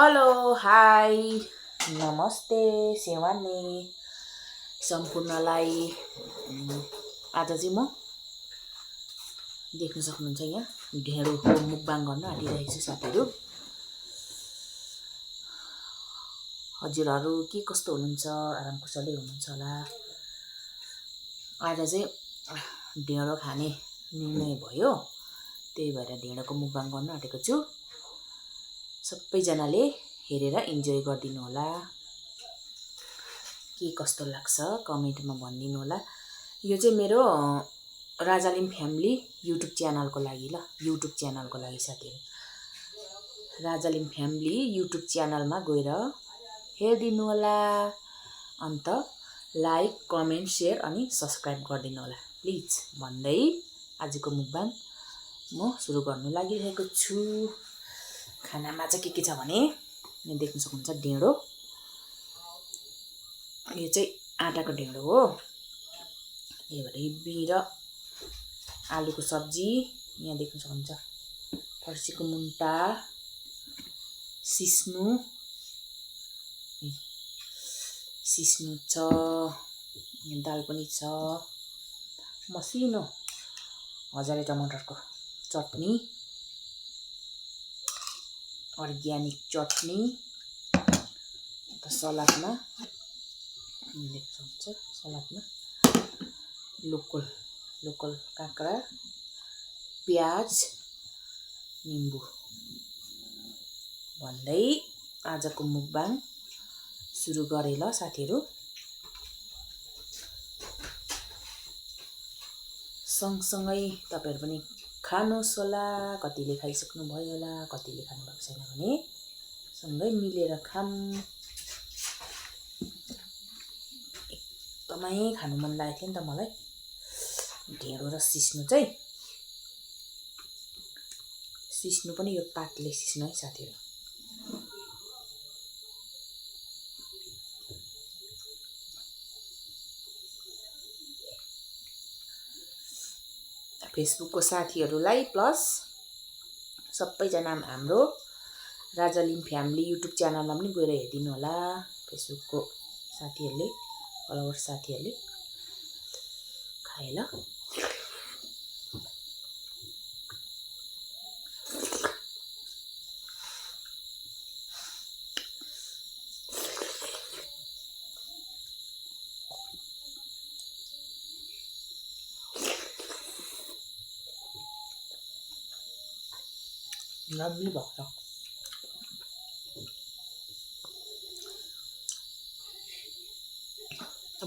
Hello hi नमस्ते सेवानी सम्पूर्णलाई आज चाहिँ म देख्न सक्नुहुन्छ यहाँ ढेँडोको मुक्बाङ गर्न आँटिरहेको छु साथीहरू। हजुरहरू के कस्तो हुनुहुन्छ, आराम कुशलै हुनुहुन्छ होला। आज चाहिँ ढेँडो खाने निर्णय भयो, त्यही भएर ढेँडोको मुक्बाङ गर्न आँटेको छु। सबैजनाले हेरेर इन्जोय गरिदिनु होला। के कस्तो लाग्छ कमेन्टमा भनिदिनु होला। यो चाहिँ मेरो राजालिम फ्यामिली युट्युब च्यानलको लागि युट्युब च्यानलको लागि साथीहरू। राजालिम फ्यामिली युट्युब च्यानलमा गएर हेरिदिनु होला। अन्त लाइक कमेन्ट सेयर अनि सब्सक्राइब गरिदिनु होला प्लिज भन्दै आजको मुक्बाङ म सुरु गर्नु लागिरहेको छु। खानामा चाहिँ के छ भने यहाँ देख्न सक्नुहुन्छ ढेँडो। यो चाहिँ आटाको ढेँडो हो। त्यही भएर हिबी र आलुको सब्जी, यहाँ देख्न सक्नुहुन्छ फर्सीको मुन्टा, सिस्नु छ, दाल पनि छ, मसिनो हजारे टमाटरको चटनी, अर्ग्यानिक चटनी, अन्त सलादमा देख्न सक्नुहुन्छ सलादमा लोकल काँक्रा, प्याज, निम्बु भन्दै आजको मुक्बाङ सुरु गरे ल साथीहरू। सँगसँगै तपाईहरु पनि खानुहोस् होला। कतिले खाइसक्नु भयो होला, कतिले खानु भएको छैन भने सँगै मिलेर खाऊँ। एकदमै खानु मन लागेको थियो नि त मलाई ढेँडो र सिस्नु चाहिँ। सिस्नु पनि यो पातले सिस्नु है साथीहरू। फेसबुकको साथीहरूलाई प्लस सबैजना हाम्रो राजालिम फ्यामिली युट्युब च्यानलमा पनि गएर हेरिदिनु होला। फेसबुकको साथीहरूले फलोवर्स साथीहरूले खाए ल। लभली भएको छ।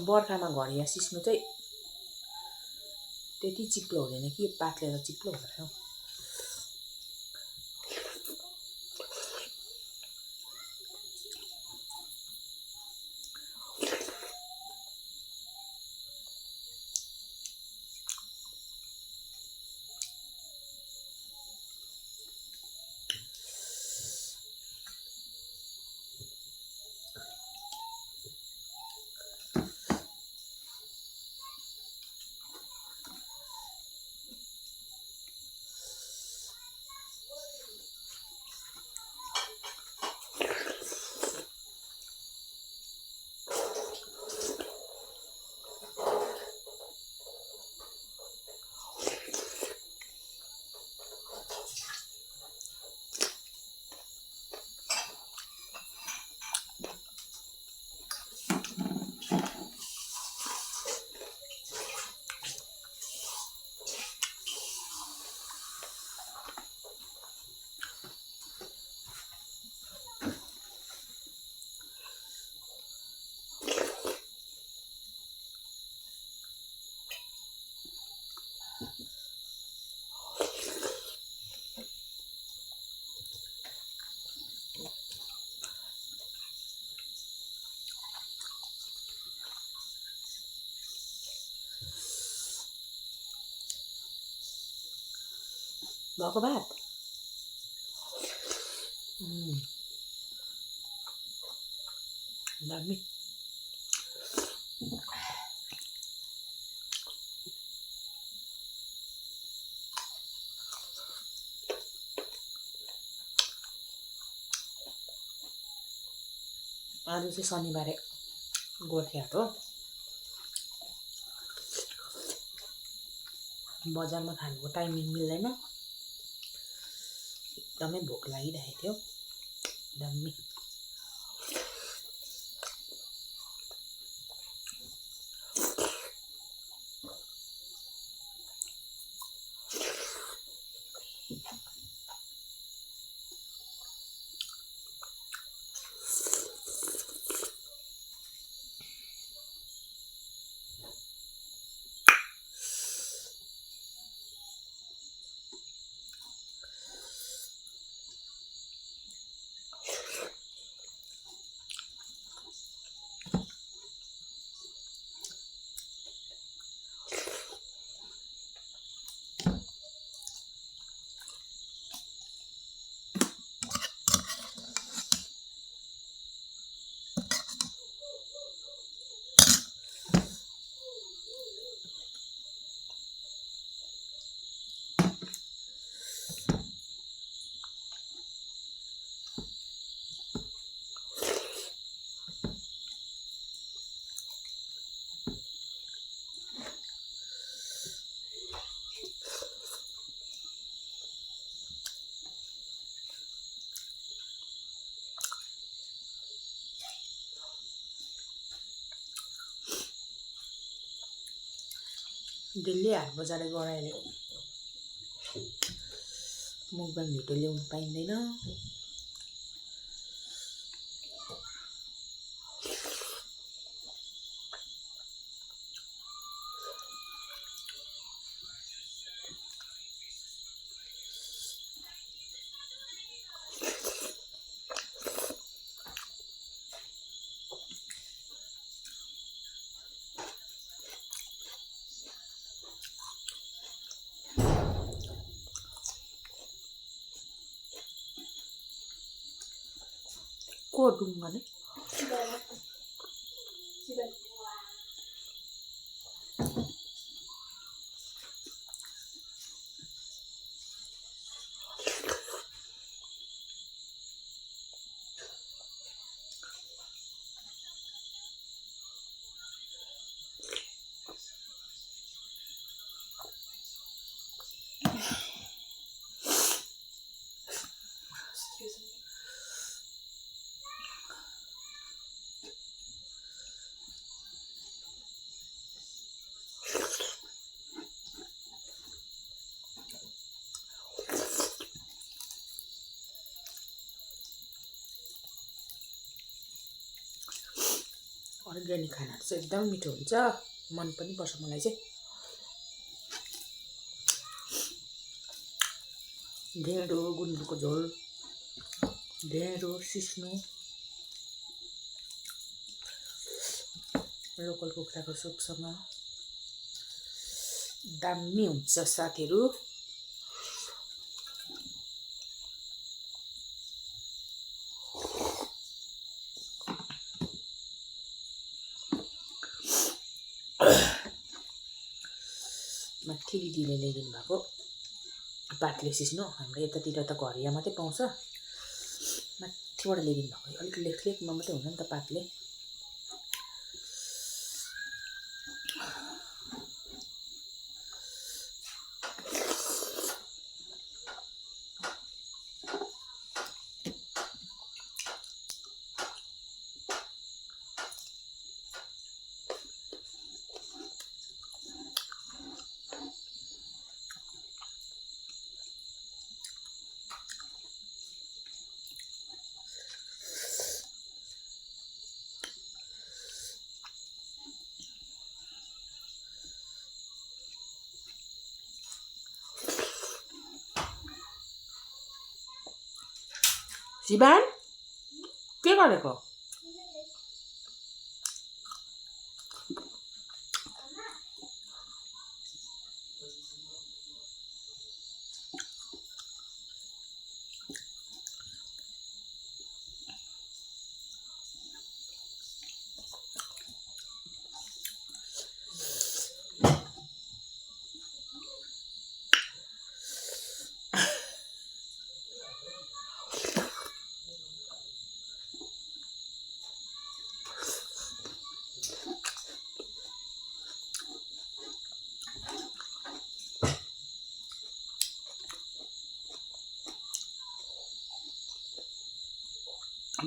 बर्खामा घरिया सिस्नु चाहिँ त्यति चिप्लो हुँदैन कि पातले त चिप्लो हुँदैन। भएको भात दामी। आज चाहिँ शनिबारे गोर्खे हाट हो। बजारमा खानुको टाइमिङ मिल्दैन, एकदमै भोक लागिरहेको थियो दामी। दिल्ली हाट बजार गराइले मुखबाङ भिडियो ल्याउनु पाइँदैन। को डुङ्गा नै अर्ग्यानिक खाना चाहिँ एकदम मिठो हुन्छ, मन पनि पर्छ मलाई चाहिँ। ढेँडो, गुन्द्रुकको झोल, ढेँडो, सिस्नो, लोकल कुखुराको सुपसँग दामी हुन्छ साथीहरू। माथि दिदीले ल्याइदिनु भएको पातले सिस्नो, हाम्रो यतातिर त घरिया मात्रै पाउँछ, माथिबाट ल्याइदिनु भएको अलिक लेखलेखमा मात्रै हुन्छ नि त पातले। शिवान के गरेको?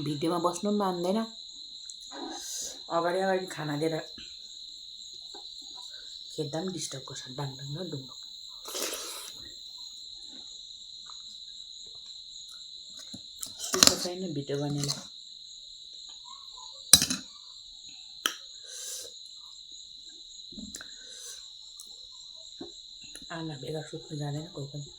भिडियोमा बस्नु पनि मान्दैन। अगाडि खाना दिएर खेद्दा पनि डिस्टर्ब गर्छ डाङ डाङ र डुङ डुङ। सुख छैन भिडियो गर्नेलाई। आमा बेगर सुत्नु जाँदैन कोही पनि।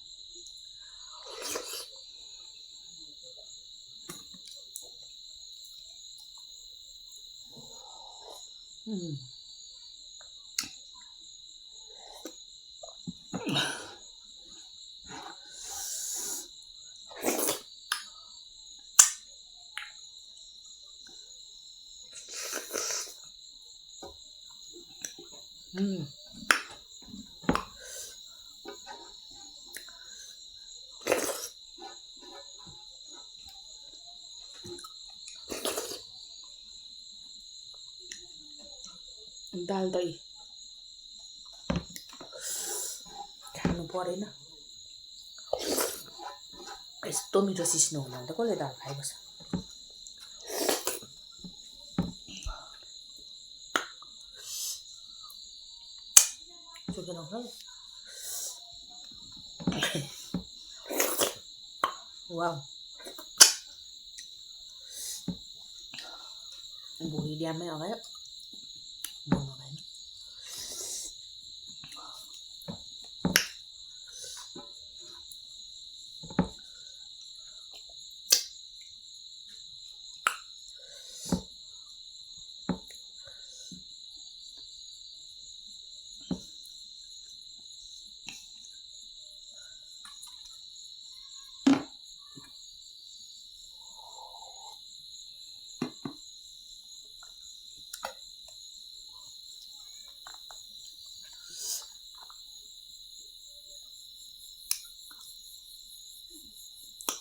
दाल दही खानु परेन। यस्तो मिठो सिस्नो हुँदा त कसले दाल खाइबस्छ। चुकेन खै। वाउ भुँडी ड्यामै अगायो।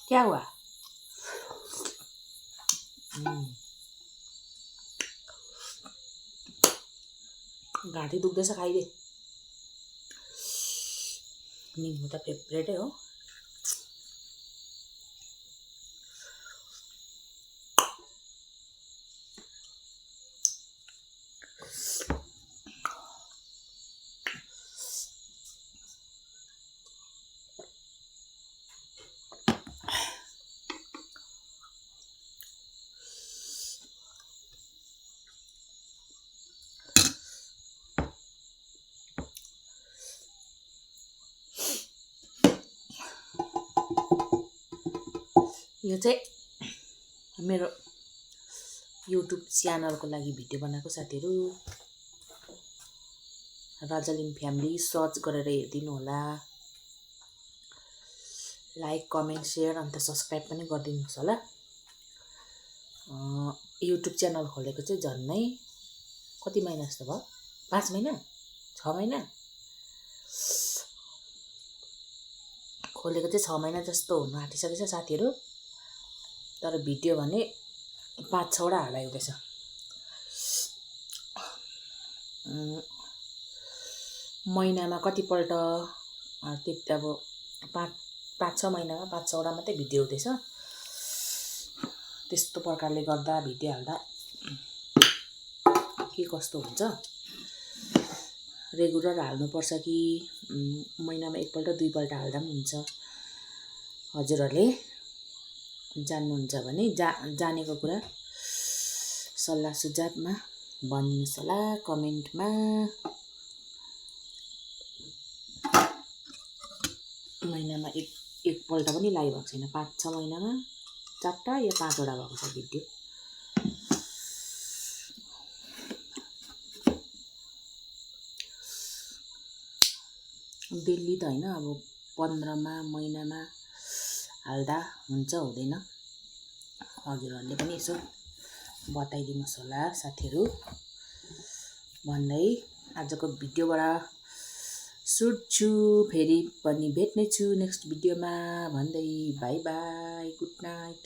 क्या हुआ? घाँटी दुख्दैछ खाइदे। निम्बु त फेभरेटै हो। यो चाहिँ मेरो युट्युब च्यानलको लागि भिडियो बनाएको साथीहरू। राजालिम फ्यामिली सर्च गरेर हेरिदिनु होला। लाइक कमेन्ट सेयर अन्त सब्सक्राइब पनि गरिदिनुहोस् होला। युट्युब च्यानल खोलेको चाहिँ झन्नै कति महिना जस्तो भयो? 5 महिना 6 महिना खोलेको चाहिँ 6 महिना जस्तो हुन आँटिसकेछ साथीहरू। तर भिडियो भने 5-6वटा हालाइँदैछ। महिनामा कतिपल्ट त्यति अब 5-6 महिनामा 5-6वटा मात्रै भिडियो हुँदैछ। त्यस्तो प्रकारले गर्दा भिडियो हाल्दा के कस्तो हुन्छ, रेगुलर हाल्नुपर्छ कि महिनामा एकपल्ट 2पल्ट हाल्दा पनि हुन्छ। हजुरहरूले जान्नुहुन्छ भने जानेको कुरा सल्लाह सुझावमा भनिदिनुहोस् होला कमेन्टमा। महिनामा एकपल्ट पनि लाइभ भएको छैन। 5-6 महिनामा 4टा या 5वटा भएको छ भिडियो। डेली त होइन, अब 15मा महिनामा हाल्दा हुन्छ हुँदैन हजुरहरूले पनि यसो बताइदिनुहोस् होला साथीहरू भन्दै आजको भिडियोबाट सुट्छु। फेरि पनि भेट्नेछु नेक्स्ट भिडियोमा भन्दै बाई बाई, गुड नाइट।